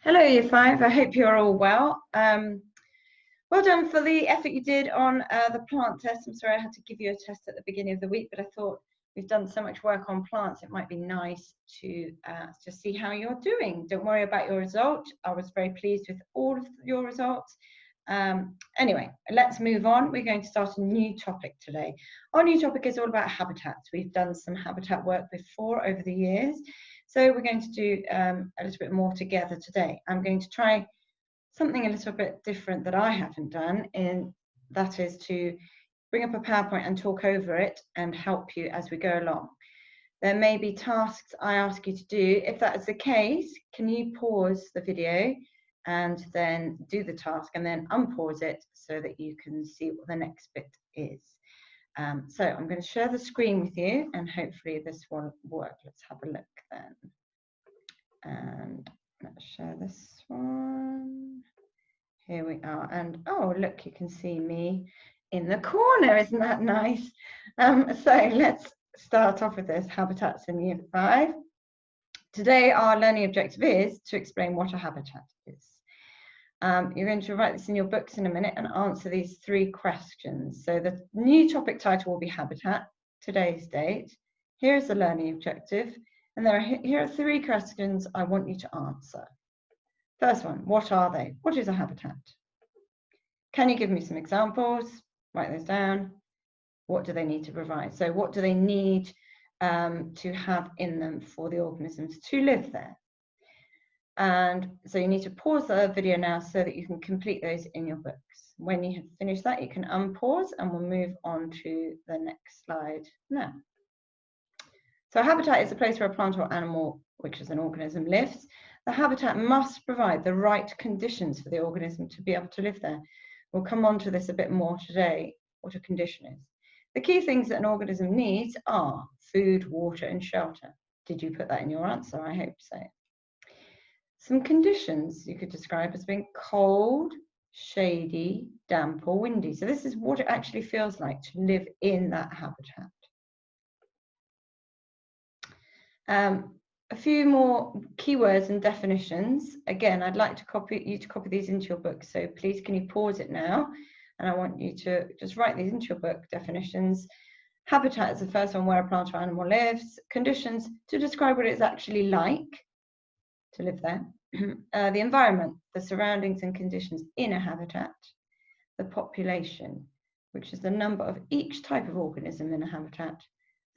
Hello, Year 5. I hope you're all well. Well done for the effort you did on the plant test. I'm sorry I had to give you a test at the beginning of the week, but I thought we've done so much work on plants, it might be nice to just see how you're doing. Don't worry about your result. I was very pleased with all of your results. Anyway, let's move on. We're going to start a new topic today. Our new topic is all about habitats. We've done some habitat work before over the years. So we're going to do a little bit more together today. I'm going to try something a little bit different that I haven't done, and that is to bring up a PowerPoint and talk over it and help you as we go along. There may be tasks I ask you to do. If that is the case, can you pause the video and then do the task and then unpause it so that you can see what the next bit is. So I'm going to share the screen with you and hopefully this will work. Let's have a look then. And let's share this one. Here we are. And oh, look, you can see me in the corner. Isn't that nice? So let's start off with this, habitats in Year 5. Today, our learning objective is to explain what a habitat is. You're going to write this in your books in a minute and answer these 3 questions. So the new topic title will be habitat, today's date. Here's the learning objective. And here are 3 questions I want you to answer. First one, what are they? What is a habitat? Can you give me some examples? Write those down. What do they need to provide? So what do they need to have in them for the organisms to live there? And so you need to pause the video now so that you can complete those in your books. When you have finished that, you can unpause and we'll move on to the next slide now. So a habitat is a place where a plant or animal, which is an organism, lives. The habitat must provide the right conditions for the organism to be able to live there. We'll come on to this a bit more today, what a condition is. The key things that an organism needs are food, water, and shelter. Did you put that in your answer? I hope so. Some conditions you could describe as being cold, shady, damp, or windy. So this is what it actually feels like to live in that habitat. A few more keywords and definitions. Again, I'd like to you to copy these into your book. So please, can you pause it now? And I want you to just write these into your book. Definitions. Habitat is the first one, where a plant or animal lives. Conditions, to describe what it's actually like to live there. The environment, the surroundings and conditions in a habitat. The population, which is the number of each type of organism in a habitat.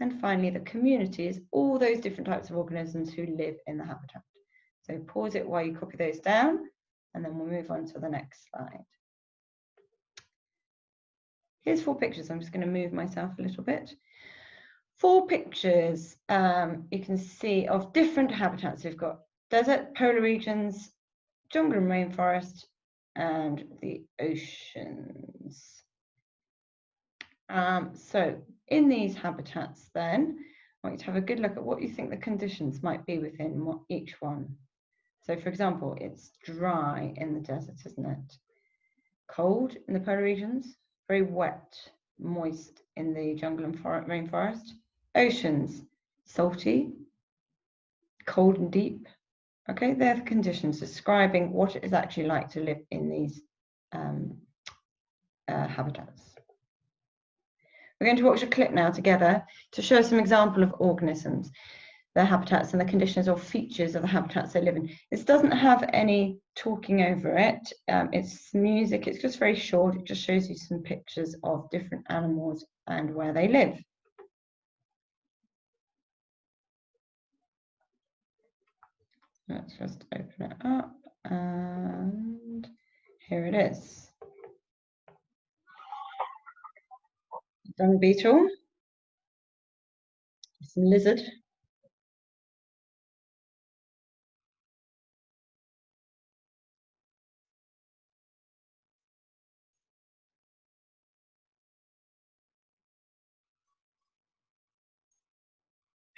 And finally, the community is all those different types of organisms who live in the habitat. So pause it while you copy those down, and then we'll move on to the next slide. Here's 4 pictures. I'm just going to move myself a little bit. 4 pictures you can see of different habitats. We've got desert, polar regions, jungle and rainforest, and the oceans. So in these habitats then, I want you to have a good look at what you think the conditions might be within each one. So for example, it's dry in the desert, isn't it? Cold in the polar regions, very wet, moist in the jungle and rainforest. Oceans, salty, cold and deep. Okay, they're the conditions describing what it is actually like to live in these habitats. We're going to watch a clip now together to show some example of organisms, their habitats and the conditions or features of the habitats they live in. This doesn't have any talking over it. It's music. It's just very short. It just shows you some pictures of different animals and where they live. Let's just open it up, and here it is. Dung beetle, some lizard,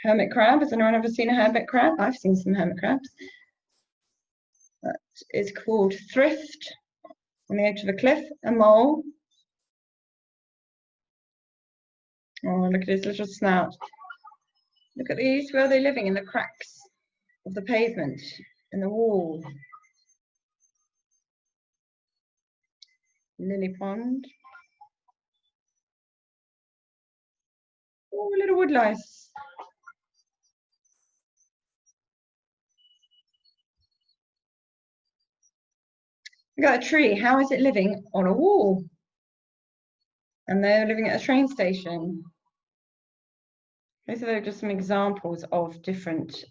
hermit crab. Has anyone ever seen a hermit crab? I've seen some hermit crabs. That is called thrift, on the edge of a cliff. A mole. Oh, look at his little snout. Look at these. Where are they living? In the cracks of the pavement, in the wall. lily pond. Oh, little wood lice. We got a tree. How is it living on a wall? And they're living at a train station. These are just some examples of different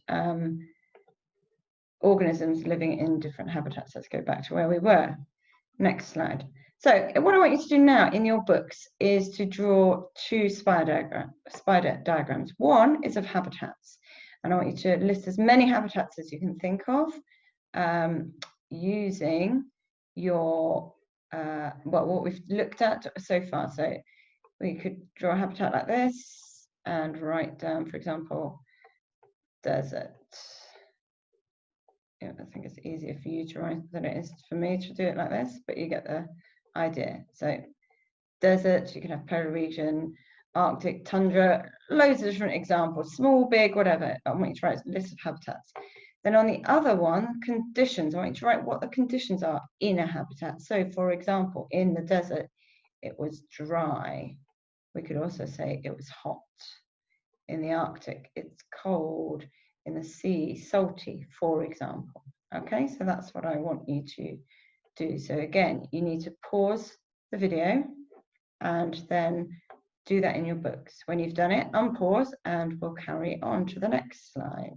organisms living in different habitats. Let's go back to where we were. Next slide. So what I want you to do now in your books is to draw two spider diagrams. One is of habitats, and I want you to list as many habitats as you can think of using your what we've looked at so far. So we could draw a habitat like this and write down, for example, desert. Yeah, I think it's easier for you to write than it is for me to do it like this, but you get the idea. So desert, you can have polar region, Arctic, tundra, loads of different examples, small, big, whatever. I want you to write a list of habitats. Then on the other one, conditions, I want you to write what the conditions are in a habitat. So for example, in the desert, it was dry. We could also say it was hot. In the Arctic, it's cold. In the sea, salty, for example. Okay, so that's what I want you to do. So again, you need to pause the video and then do that in your books. When you've done it, unpause and we'll carry on to the next slide.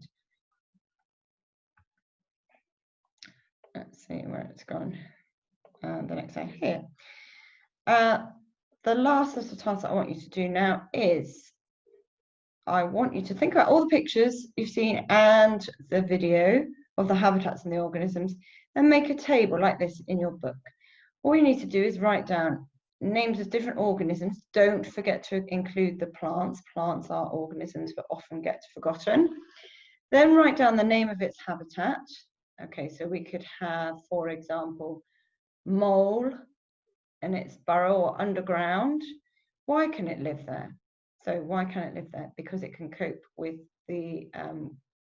Let's see where it's gone. The next slide here. The last little task that I want you to do now is I want you to think about all the pictures you've seen and the video of the habitats and the organisms and make a table like this in your book. All you need to do is write down names of different organisms. Don't forget to include the plants. Plants are organisms but often get forgotten. Then write down the name of its habitat. Okay, so we could have, for example, mole and its burrow or underground. Why can it live there? So why can it live there? Because it can cope with the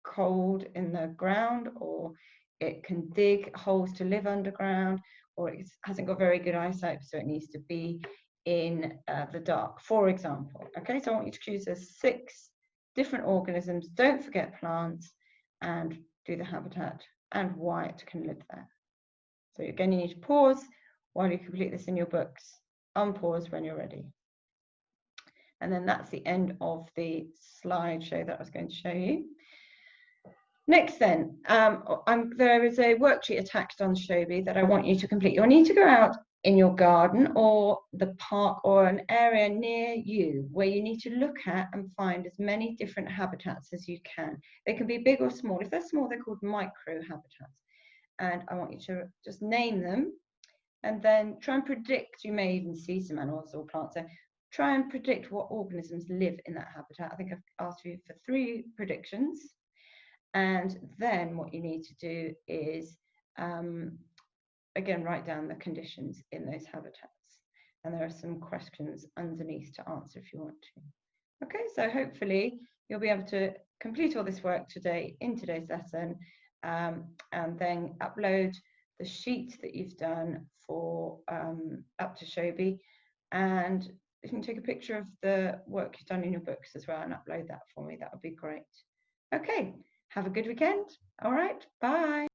cold in the ground, or it can dig holes to live underground, or it hasn't got very good eyesight, so it needs to be in the dark, for example. Okay, so I want you to choose the 6 different organisms. Don't forget plants, and do the habitat and why it can live there. So again, you need to pause while you complete this in your books. Unpause when you're ready. And then that's the end of the slideshow that I was going to show you. Next then, there is a worksheet attached on Showbie that I want you to complete. You'll need to go out in your garden or the park or an area near you where you need to look at and find as many different habitats as you can. They can be big or small. If they're small, they're called micro habitats. And I want you to just name them and then try and predict. You may even see some animals or plants there. Try and predict what organisms live in that habitat. I think I've asked you for 3 predictions. And then what you need to do is, again, write down the conditions in those habitats. And there are some questions underneath to answer if you want to. Okay, so hopefully you'll be able to complete all this work today in today's lesson, and then upload the sheet that you've done for up to Showbie, and you can take a picture of the work you've done in your books as well and upload that for me. That would be great. Okay, have a good weekend. All right, bye.